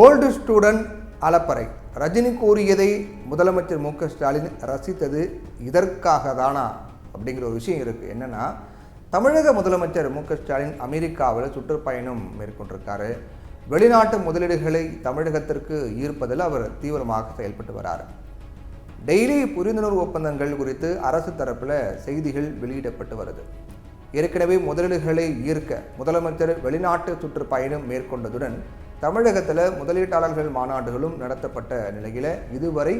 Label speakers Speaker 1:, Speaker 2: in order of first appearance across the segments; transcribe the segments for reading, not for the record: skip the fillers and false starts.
Speaker 1: Old student அலப்பறை. Rajini கூறியதை முதலமைச்சர் மு.க. ஸ்டாலின் ரசித்தது இதற்காக தானா அப்படிங்கிற ஒரு விஷயம் இருக்குது. என்னென்னா, தமிழக முதலமைச்சர் மு.க. ஸ்டாலின் அமெரிக்காவில் சுற்றுப்பயணம் மேற்கொண்டிருக்காரு. வெளிநாட்டு முதலீடுகளை தமிழகத்திற்கு ஈர்ப்பதில் அவர் தீவிரமாக செயல்பட்டு வராரு. டெய்லி புரிந்துணர்வு ஒப்பந்தங்கள் குறித்து அரசு தரப்பில் செய்திகள் வெளியிடப்பட்டு வருது. ஏற்கனவே முதலீடுகளை ஈர்க்க முதலமைச்சர் வெளிநாட்டு சுற்றுப்பயணம் மேற்கொண்டதுடன் தமிழகத்தில் முதலீட்டாளர்கள் மாநாடுகளும் நடத்தப்பட்ட நிலையில் இதுவரை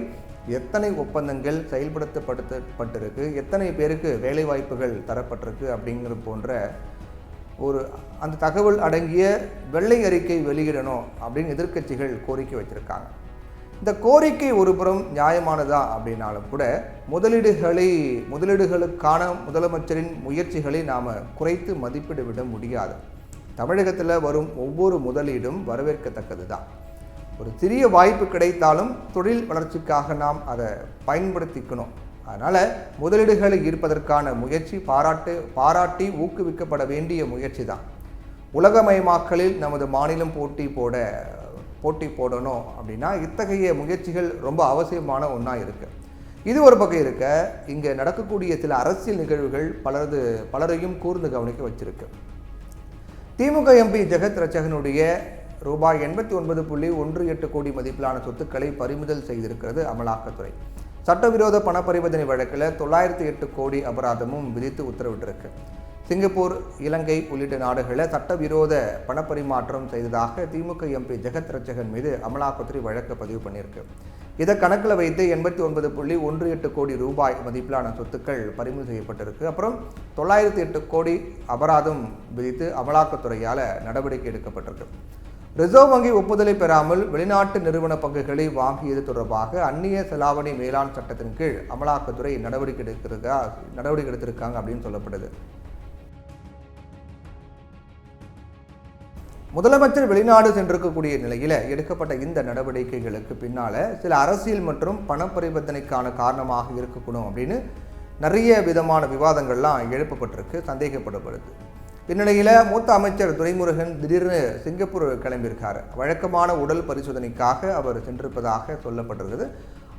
Speaker 1: எத்தனை ஒப்பந்தங்கள் செயல்படுத்தப்பட்டிருக்கு, எத்தனை பேருக்கு வேலைவாய்ப்புகள் தரப்பட்டிருக்கு அப்படிங்கிற போன்ற அந்த தகவல் அடங்கிய வெள்ளை அறிக்கை வெளியிடணும் அப்படின்னு எதிர்க்கட்சிகள் கோரிக்கை வச்சிருக்காங்க. இந்த கோரிக்கை ஒருபுறம் நியாயமானதா அப்படின்னாலும் கூட முதலீடுகளுக்கான முதலமைச்சரின் முயற்சிகளை நாம் குறைத்து மதிப்பிட விட முடியாது. தமிழகத்தில் வரும் ஒவ்வொரு முதலீடும் வரவேற்கத்தக்கது தான். ஒரு சிறிய வாய்ப்பு கிடைத்தாலும் தொழில் வளர்ச்சிக்காக நாம் அதை பயன்படுத்திக்கணும். அதனால் முதலீடுகளை ஈர்ப்பதற்கான முயற்சி பாராட்டி ஊக்குவிக்கப்பட வேண்டிய முயற்சி தான். உலகமயமாக்கலில் நமது மாநிலம் போட்டி போடணும் அப்படின்னா இத்தகைய முயற்சிகள் ரொம்ப அவசியமான ஒன்றா இருக்குது. இது ஒரு பக்கம் இருக்க, இங்கே நடக்கக்கூடிய சில அரசியல் நிகழ்வுகள் பலரையும் கூர்ந்து கவனிக்க வச்சிருக்கு. திமுக எம்பி ஜெகத் ரட்சகனுடைய ரூபாய் 89.18 கோடி மதிப்பிலான சொத்துக்களை பறிமுதல் செய்திருக்கிறது அமலாக்கத்துறை. சட்டவிரோத பண பரிவர்த்தனை வழக்கில் 908 கோடி அபராதமும் விதித்து உத்தரவிட்டிருக்கு. சிங்கப்பூர், இலங்கை உள்ளிட்ட நாடுகளில் சட்டவிரோத பணப்பரிமாற்றம் செய்ததாக திமுக எம்பி ஜெகத் ரட்சகன் மீது அமலாக்கத்துறை வழக்கு பதிவு பண்ணியிருக்கு. இதை கணக்கில் வைத்து 89.18 கோடி ரூபாய் மதிப்பிலான சொத்துக்கள் பறிமுதல் செய்யப்பட்டிருக்கு. அப்புறம் 908 கோடி அபராதம் விதித்து அமலாக்கத்துறையால் நடவடிக்கை எடுக்கப்பட்டிருக்கு. ரிசர்வ் வங்கி ஒப்புதலை பெறாமல் வெளிநாட்டு நிறுவன பங்குகளை வாங்கியது தொடர்பாக அந்நிய செலாவணி மேலாண் சட்டத்தின் கீழ் அமலாக்கத்துறை நடவடிக்கை எடுத்திருக்காங்க அப்படின்னு சொல்லப்படுது. முதலமைச்சர் வெளிநாடு சென்றிருக்கக்கூடிய நிலையில் எடுக்கப்பட்ட இந்த நடவடிக்கைகளுக்கு பின்னால் சில அரசியல் மற்றும் பண பரிவர்த்தனைக்கான காரணமாக இருக்கக்கூடும் அப்படின்னு நிறைய விதமான விவாதங்கள்லாம் எழுப்பப்பட்டிருக்கு, சந்தேகப்படப்படுது. இந்நிலையில் மூத்த அமைச்சர் துரைமுருகன் திடீர்னு சிங்கப்பூர் கிளம்பியிருக்காரு. வழக்கமான உடல் பரிசோதனைக்காக அவர் சென்றிருப்பதாக சொல்லப்பட்டிருக்குது.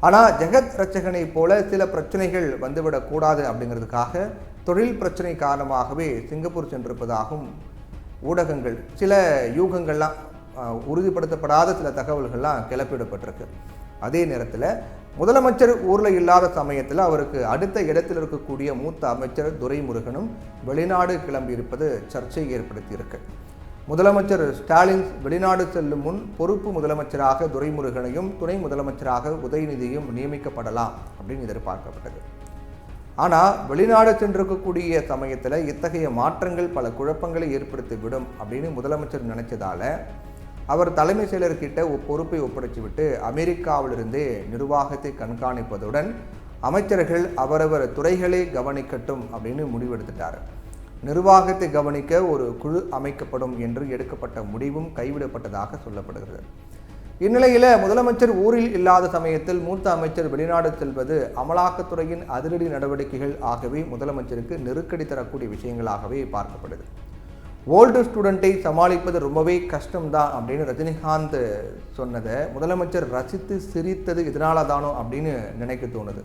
Speaker 1: ஆனால் ஜெகத் ரட்சகனை போல சில பிரச்சனைகள் வந்துவிடக்கூடாது அப்படிங்கிறதுக்காக தொழில் பிரச்சனை காரணமாகவே சிங்கப்பூர் சென்றிருப்பதாகவும் ஊடகங்கள் சில யூகங்கள்லாம் உறுதிப்படுத்தப்படாத சில தகவல்கள்லாம் கிளப்பிடப்பட்டிருக்கு. அதே நேரத்தில் முதலமைச்சர் ஊரில் இல்லாத சமயத்தில் அவருக்கு அடுத்த இடத்தில் இருக்கக்கூடிய மூத்த அமைச்சர் துரைமுருகனும் வெளிநாடு கிளம்பியிருப்பது சர்ச்சையை ஏற்படுத்தியிருக்கு. முதலமைச்சர் ஸ்டாலின் வெளிநாடு செல்லும் முன் பொறுப்பு முதலமைச்சராக துரைமுருகனையும் துணை முதலமைச்சராக உதயநிதியும் நியமிக்கப்படலாம் அப்படின்னு எதிர்பார்க்கப்பட்டது. ஆனால் வெளிநாடு சென்றிருக்கக்கூடிய சமயத்தில் இத்தகைய மாற்றங்கள் பல குழப்பங்களை ஏற்படுத்திவிடும் அப்படின்னு முதலமைச்சர் நினைச்சதால அவர் தலைமை செயலர்கிட்ட பொறுப்பை ஒப்படைச்சு விட்டு அமெரிக்காவிலிருந்தே நிர்வாகத்தை கண்காணிப்பதுடன் அமைச்சர்கள் அவரவர் துறைகளை கவனிக்கட்டும் அப்படின்னு முடிவெடுத்துட்டார். நிர்வாகத்தை கவனிக்க ஒரு குழு அமைக்கப்படும் என்று எடுக்கப்பட்ட முடிவும் கைவிடப்பட்டதாக சொல்லப்படுகிறது. இந்நிலையில் முதலமைச்சர் ஊரில் இல்லாத சமயத்தில் மூத்த அமைச்சர் வெளிநாடு செல்வது அமலாக்கத்துறையின் அதிரடி நடவடிக்கைகள் ஆகவே முதலமைச்சருக்கு நெருக்கடி தரக்கூடிய விஷயங்களாகவே பார்க்கப்படுது. ஓல்டு ஸ்டூடெண்ட்டை சமாளிப்பது ரொம்பவே கஷ்டம்தான் அப்படின்னு ரஜினிகாந்த் சொன்னதை முதலமைச்சர் ரசித்து சிரித்தது இதனால தானோ அப்படின்னு நினைக்க தோணுது.